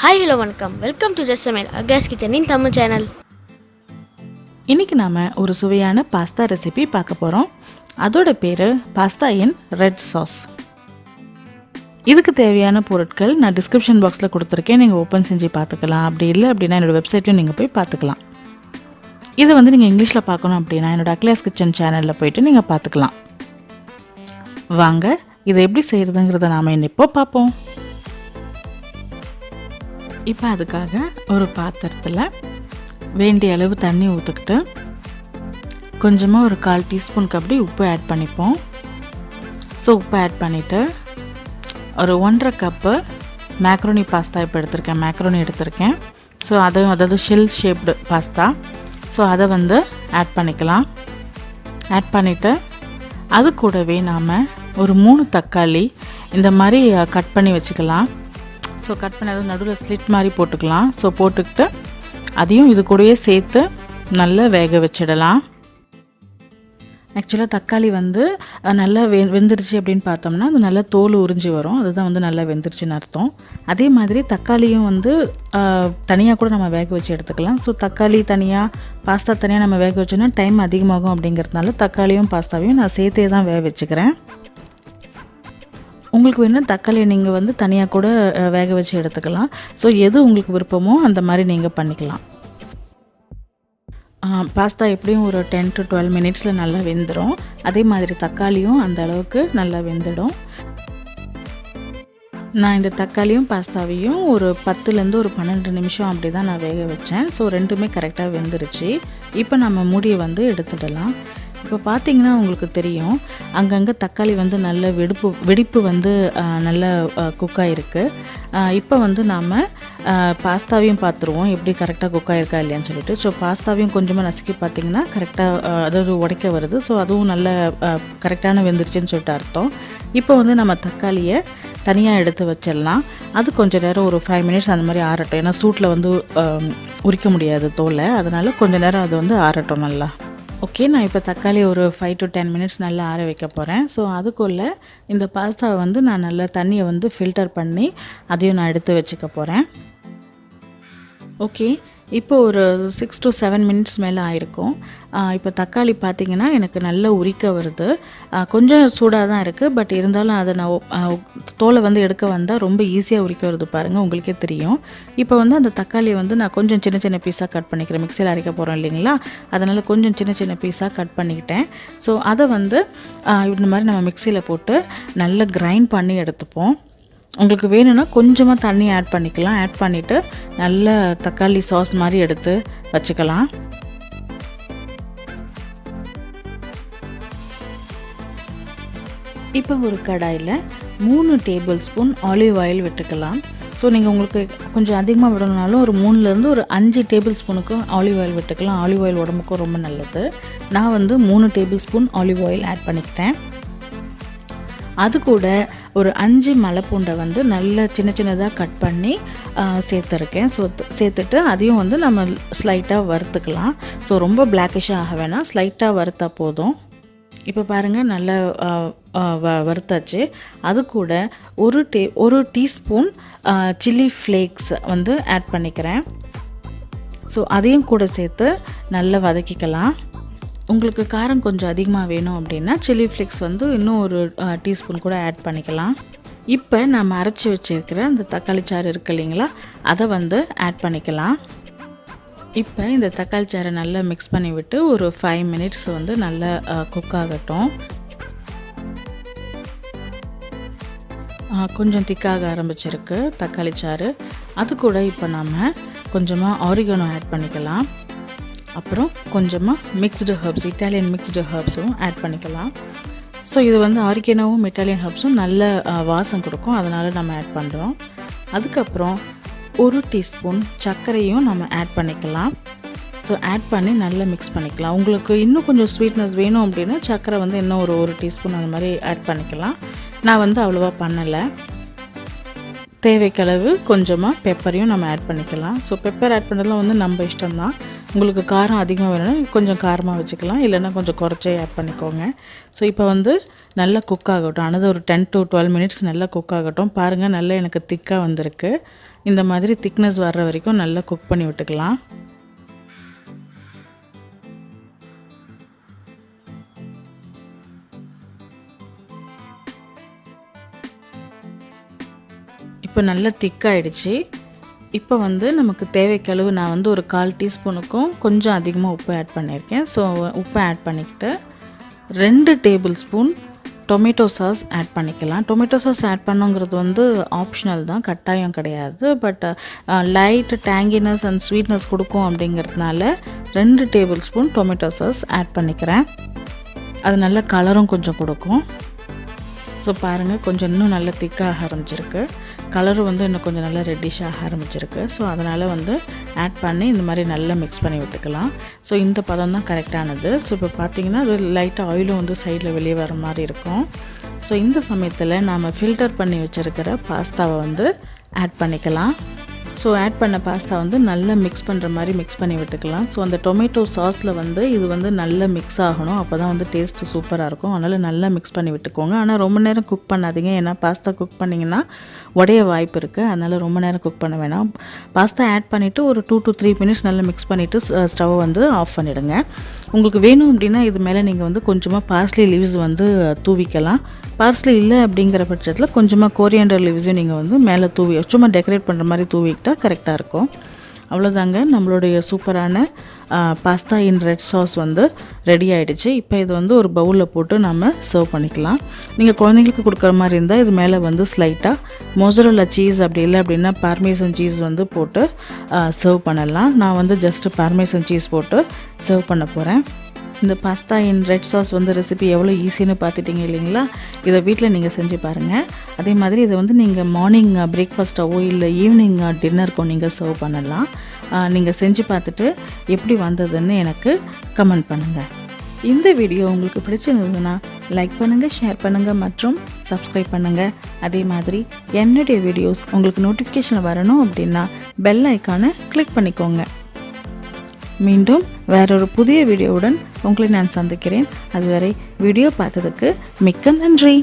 Hi hello வணக்கம், welcome to சமையல் அகாஸ் கிச்சனின் Tamil channel. இன்றைக்கி நாம் ஒரு சுவையான பாஸ்தா ரெசிபி பார்க்க போகிறோம். அதோட பேர் பாஸ்தா இன் ரெட் சாஸ். இதுக்கு தேவையான பொருட்கள் நான் டிஸ்கிரிப்ஷன் பாக்ஸில் கொடுத்துருக்கேன், நீங்கள் ஓப்பன் செஞ்சு பார்த்துக்கலாம். அப்படி இல்லை அப்படின்னா என்னோடய வெப்சைட்லையும் நீங்கள் போய் பார்த்துக்கலாம். இதை நீங்கள் இங்கிலீஷில் பார்க்கணும் அப்படின்னா என்னோடய அக்லாஸ் கிச்சன் சேனலில் போய்ட்டு நீங்கள் பார்த்துக்கலாம். வாங்க இதை எப்படி செய்கிறதுங்கிறத நாம் இப்போ பார்ப்போம். இப்போ அதுக்காக ஒரு பாத்திரத்தில் வேண்டிய அளவு தண்ணி ஊற்றிக்கிட்டு கொஞ்சமாக ஒரு 1/4 டீஸ்பூனுக்கு அப்படி உப்பு ஆட் பண்ணிப்போம். ஸோ உப்பு ஆட் பண்ணிவிட்டு ஒரு 1.5 கப்பு மேக்ரோனி பாஸ்தா இப்போ மேக்ரோனி எடுத்திருக்கேன். ஸோ அதாவது ஷெல் ஷேப்டு பாஸ்தா. ஸோ அதை ஆட் பண்ணிக்கலாம். ஆட் பண்ணிவிட்டு அது கூடவே நாம் ஒரு 3 தக்காளி இந்த மாதிரி கட் பண்ணி வச்சுக்கலாம். ஸோ கட் பண்ணி அது நடுவில் ஸ்லிட் மாதிரி போட்டுக்கலாம். ஸோ போட்டுக்கிட்டு அதையும் இது கூடயே சேர்த்து நல்லா வேக வச்சிடலாம். ஆக்சுவலாக தக்காளி நல்லா வெந்துருச்சு அப்படின்னு பார்த்தோம்னா அது நல்லா தோல் உறிஞ்சி வரும். அதுதான் நல்லா வெந்துருச்சுன்னு அர்த்தம். அதே மாதிரி தக்காளியும் தனியாக கூட நம்ம வேக வச்சு எடுத்துக்கலாம். ஸோ தக்காளி தனியாக பாஸ்தா தனியாக நம்ம வேக வச்சோன்னா டைம் அதிகமாகும். அப்படிங்கிறதுனால தக்காளியும் பாஸ்தாவையும் நான் சேர்த்தே தான் வேக வச்சுக்கிறேன். உங்களுக்கு வேணும் தக்காளியை நீங்கள் தனியாக கூட வேக வச்சு எடுத்துக்கலாம். ஸோ எது உங்களுக்கு விருப்பமோ அந்த மாதிரி நீங்கள் பண்ணிக்கலாம். பாஸ்தா எப்படியும் ஒரு 10 to 12 மினிட்ஸில் நல்லா வெந்துடும். அதே மாதிரி தக்காளியும் அந்த அளவுக்கு நல்லா வெந்துடும். நான் இந்த தக்காளியும் பாஸ்தாவையும் ஒரு 10லேருந்து ஒரு 12 நிமிஷம் அப்படி தான் நான் வேக வச்சேன். ஸோ ரெண்டுமே கரெக்டாக வெந்துருச்சு. இப்போ நம்ம மூடியை எடுத்துடலாம். இப்போ பார்த்தீங்கன்னா உங்களுக்கு தெரியும், அங்கங்கே தக்காளி நல்ல வெடிப்பு நல்ல குக்காயிருக்கு. இப்போ நாம் பாஸ்தாவையும் பார்த்துருவோம் எப்படி கரெக்டாக குக்காயிருக்கா இல்லையான்னு சொல்லிட்டு. ஸோ பாஸ்தாவையும் கொஞ்சமாக நசுக்கி பார்த்திங்கன்னா கரெக்டாக அதாவது உடைக்க வருது. ஸோ அதுவும் நல்ல கரெக்டான வெந்துருச்சுன்னு சொல்லிட்டு அர்த்தம். இப்போ நம்ம தக்காளியை தனியாக எடுத்து வச்சிடலாம். அது கொஞ்சம் நேரம் ஒரு 5 மினிட்ஸ் அந்த மாதிரி ஆறட்டும். ஏன்னா சூட்டில் உரிக்க முடியாது தோலை, அதனால் கொஞ்சம் நேரம் அது ஆறட்டும் நல்லா. ஓகே, நான் இப்போ தக்காளி ஒரு 5 to 10 மினிட்ஸ் நல்லா ஆற வைக்க போகிறேன். ஸோ அதுக்குள்ளே இந்த பாஸ்தாவை நான் நல்லா தண்ணியை ஃபில்டர் பண்ணி அதையும் நான் எடுத்து வச்சுக்க போகிறேன். ஓகே, இப்போ ஒரு 6 to 7 மினிட்ஸ் மேலே ஆயிருக்கும். இப்போ தக்காளி பார்த்திங்கன்னா எனக்கு நல்லா உரிக்க வருது. கொஞ்சம் சூடாக தான் இருக்குது, பட் இருந்தாலும் அதை நான் தோலை எடுக்க வந்தால் ரொம்ப ஈஸியாக உரிக்க வருது பாருங்கள், உங்களுக்கே தெரியும். இப்போ அந்த தக்காளியை நான் கொஞ்சம் சின்ன சின்ன பீஸாக கட் பண்ணிக்கிறேன். மிக்சியில் அரைக்க போகிறோம் இல்லைங்களா, அதனால் கொஞ்சம் சின்ன சின்ன பீஸாக கட் பண்ணிக்கிட்டேன். ஸோ அதை இந்த மாதிரி நம்ம மிக்சியில் போட்டு நல்லா கிரைண்ட் பண்ணி எடுத்துப்போம். உங்களுக்கு வேணும்னா கொஞ்சமாக தண்ணி ஆட் பண்ணிக்கலாம். ஆட் பண்ணிவிட்டு நல்ல தக்காளி சாஸ் மாதிரி எடுத்து வச்சுக்கலாம். இப்போ ஒரு கடாயில் 3 டேபிள் ஸ்பூன் ஆலிவ் ஆயில் விட்டுக்கலாம். ஸோ நீங்கள் உங்களுக்கு கொஞ்சம் அதிகமாக விடணுனாலும் ஒரு 3லேருந்து ஒரு 5 டேபிள் ஸ்பூனுக்கும் ஆலிவ் ஆயில் விட்டுக்கலாம். ஆலிவ் ஆயில் உடம்புக்கும் ரொம்ப நல்லது. நான் 3 tablespoon olive oil add பண்ணிக்கிட்டேன். அது கூட ஒரு 5 மலைப்பூண்டை நல்லா சின்ன சின்னதாக கட் பண்ணி சேர்த்துருக்கேன். ஸோ சேர்த்துட்டு அதையும் நம்ம ஸ்லைட்டாக வறுத்துக்கலாம். ஸோ ரொம்ப பிளாக்கிஷாக ஆக வேணாம், ஸ்லைட்டாக வறுத்தா போதும். இப்போ பாருங்கள் நல்லா வறுத்தாச்சு. அது கூட ஒரு டீஸ்பூன் சில்லி ஃப்ளேக்ஸ் ஆட் பண்ணிக்கிறேன். ஸோ அதையும் கூட சேர்த்து நல்லா வதக்கிக்கலாம். உங்களுக்கு காரம் கொஞ்சம் அதிகமாக வேணும் அப்படின்னா சில்லி ஃப்ளேக்ஸ் இன்னும் ஒரு டீஸ்பூன் கூட ஆட் பண்ணிக்கலாம். இப்போ நம்ம அரைச்சி வச்சுருக்கிற அந்த தக்காளி சாறு இருக்கு இல்லைங்களா, அதை ஆட் பண்ணிக்கலாம். இப்போ இந்த தக்காளி சாறை நல்லா மிக்ஸ் பண்ணி விட்டு ஒரு 5 மினிட்ஸ் நல்லா குக் ஆகட்டும். கொஞ்சம் திக்காக ஆரம்பிச்சிருக்கு தக்காளி சாறு. அது கூட இப்போ நம்ம கொஞ்சமாக ஆரிகானோ ஆட் பண்ணிக்கலாம். அப்புறம் கொஞ்சமாக மிக்ஸ்டு ஹர்ப்ஸ், இட்டாலியன் மிக்ஸ்டு ஹர்ப்ஸும் ஆட் பண்ணிக்கலாம். ஸோ இது ஆரிகானோவும் இட்டாலியன் ஹர்ப்ஸும் நல்ல வாசம் கொடுக்கும், அதனால் நம்ம ஆட் பண்ணுறோம். அதுக்கப்புறம் ஒரு டீஸ்பூன் சர்க்கரையும் நம்ம ஆட் பண்ணிக்கலாம். ஸோ ஆட் பண்ணி நல்லா மிக்ஸ் பண்ணிக்கலாம். உங்களுக்கு இன்னும் கொஞ்சம் ஸ்வீட்னஸ் வேணும் அப்படின்னா சர்க்கரை இன்னும் ஒரு டீஸ்பூன் அந்த மாதிரி ஆட் பண்ணிக்கலாம். நான் அவ்வளோவா பண்ணலை. தேவைக்களவு கொஞ்சமாக பெப்பரையும் நம்ம ஆட் பண்ணிக்கலாம். ஸோ பெப்பர் ஆட் பண்ணுறதுலாம் நம்ம இஷ்டம்தான். உங்களுக்கு காரம் அதிகமாக வேணும்னா கொஞ்சம் காரமாக வச்சுக்கலாம், இல்லைன்னா கொஞ்சம் குறைச்சே ஆட் பண்ணிக்கோங்க. ஸோ இப்போ நல்லா குக் ஆகட்டும். ஆனது ஒரு 10 to 12 மினிட்ஸ் நல்லா குக் ஆகட்டும். பாருங்கள் நல்லா எனக்கு திக்காக வந்திருக்கு. இந்த மாதிரி திக்னஸ் வர்ற வரைக்கும் நல்லா குக் பண்ணி விட்டுக்கலாம். இப்போ நல்லா திக்காயிடுச்சு. இப்போ வந்து நமக்கு தேவைக்களவு நான் வந்து ஒரு 1/4 டீஸ்பூனுக்கும் கொஞ்சம் அதிகமாக உப்பு ஆட் பண்ணியிருக்கேன். ஸோ உப்பு ஆட் பண்ணிக்கிட்டு 2 tablespoon tomato sauce add பண்ணிக்கலாம். டொமேட்டோ சாஸ் ஆட் பண்ணுங்கிறது வந்து ஆப்ஷனல் தான், கட்டாயம் கிடையாது. But light tanginess and sweetness கொடுக்கும் அப்படிங்கிறதுனால 2 tablespoon tomato sauce add பண்ணிக்கிறேன். அது நல்ல கலரும் கொஞ்சம் கொடுக்கும். ஸோ பாருங்கள், கொஞ்சம் இன்னும் நல்லா திக்காக ஆரம்பிச்சிருக்கு. கலரும் வந்து இன்னும் கொஞ்சம் நல்லா ரெட்டிஷாக ஆரம்பிச்சிருக்கு. ஸோ அதனால் வந்து ஆட் பண்ணி இந்த மாதிரி நல்லா மிக்ஸ் பண்ணி விட்டுக்கலாம். ஸோ இந்த பதம் தான் கரெக்டானது. ஸோ இப்போ பார்த்திங்கன்னா அது லைட்டாக ஆயிலும் வந்து சைடில் வெளியே வர மாதிரி இருக்கும். ஸோ இந்த சமயத்தில் நாம் ஃபில்டர் பண்ணி வச்சுருக்கிற பாஸ்தாவை வந்து ஆட் பண்ணிக்கலாம். ஸோ ஆட் பண்ண பாஸ்தா வந்து நல்லா மிக்ஸ் பண்ணுற மாதிரி மிக்ஸ் பண்ணி விட்டுக்கலாம். ஸோ அந்த டொமேட்டோ சாஸில் வந்து இது வந்து நல்லா மிக்ஸ் ஆகணும். அப்போ தான் வந்து டேஸ்ட்டு சூப்பராக இருக்கும். அதனால் நல்லா மிக்ஸ் பண்ணி விட்டுக்கோங்க. ஆனால் ரொம்ப நேரம் குக் பண்ணாதீங்க, ஏன்னா பாஸ்தா குக் பண்ணிங்கன்னா உடைய வாய்ப்பு இருக்குது. அதனால் ரொம்ப நேரம் குக் பண்ண வேணாம். பாஸ்தா ஆட் பண்ணிவிட்டு ஒரு 2 to 3 மினிட்ஸ் நல்லா மிக்ஸ் பண்ணிவிட்டு ஸ்டவ் வந்து ஆஃப் பண்ணிவிடுங்க. உங்களுக்கு வேணும் அப்படின்னா இது மேலே நீங்கள் வந்து கொஞ்சமாக பார்ஸ்லி லீவ்ஸ் வந்து தூவிக்கலாம். பார்ஸ்லி இல்லை அப்படிங்கிற பட்சத்தில் கொஞ்சமாக கோரியண்டர் லீவ்ஸையும் நீங்கள் வந்து மேலே தூவி சும்மா டெக்கரேட் பண்ணுற மாதிரி தூவிக்கிட்டால் கரெக்டாக இருக்கும். அவ்வளோதாங்க, நம்மளுடைய சூப்பரான பாஸ்தா இன் ரெட் சாஸ் வந்து ரெடி ஆகிடுச்சு. இப்போ இது வந்து ஒரு பவுலில் போட்டு நம்ம சர்வ் பண்ணிக்கலாம். நீங்கள் குழந்தைங்களுக்கு கொடுக்குற மாதிரி இருந்தால் இது மேலே வந்து ஸ்லைட்டாக மொசரல்லா சீஸ், அப்படி இல்லை அப்படின்னா பார்மேசன் சீஸ் வந்து போட்டு சர்வ் பண்ணலாம். நான் வந்து ஜஸ்ட்டு பார்மேசன் சீஸ் போட்டு சர்வ் பண்ண போகிறேன். இந்த பாஸ்தா இன் ரெட் சாஸ் வந்து ரெசிபி எவ்வளோ ஈஸின்னு பார்த்துட்டிங்க இல்லைங்களா? இதை வீட்டில் நீங்கள் செஞ்சு பாருங்கள். அதே மாதிரி இதை வந்து நீங்கள் மார்னிங் பிரேக்ஃபாஸ்ட்டாவோ இல்லை ஈவினிங் டின்னருக்கோ நீங்கள் சர்வ் பண்ணலாம். நீங்கள் செஞ்சு பார்த்துட்டு எப்படி வந்ததுன்னு எனக்கு கமெண்ட் பண்ணுங்கள். இந்த வீடியோ உங்களுக்கு பிடிச்சிருந்ததுன்னா லைக் பண்ணுங்கள், ஷேர் பண்ணுங்கள் மற்றும் சப்ஸ்கிரைப் பண்ணுங்கள். அதே மாதிரி என்னுடைய வீடியோஸ் உங்களுக்கு நோட்டிஃபிகேஷன் வரணும் அப்படின்னா பெல் ஐக்கானை கிளிக் பண்ணிக்கோங்க. மீண்டும் வேறொரு புதிய வீடியோவுடன் உங்களை நான் சந்திக்கிறேன். அதுவரை வீடியோ பார்த்ததுக்கு மிக்க நன்றி.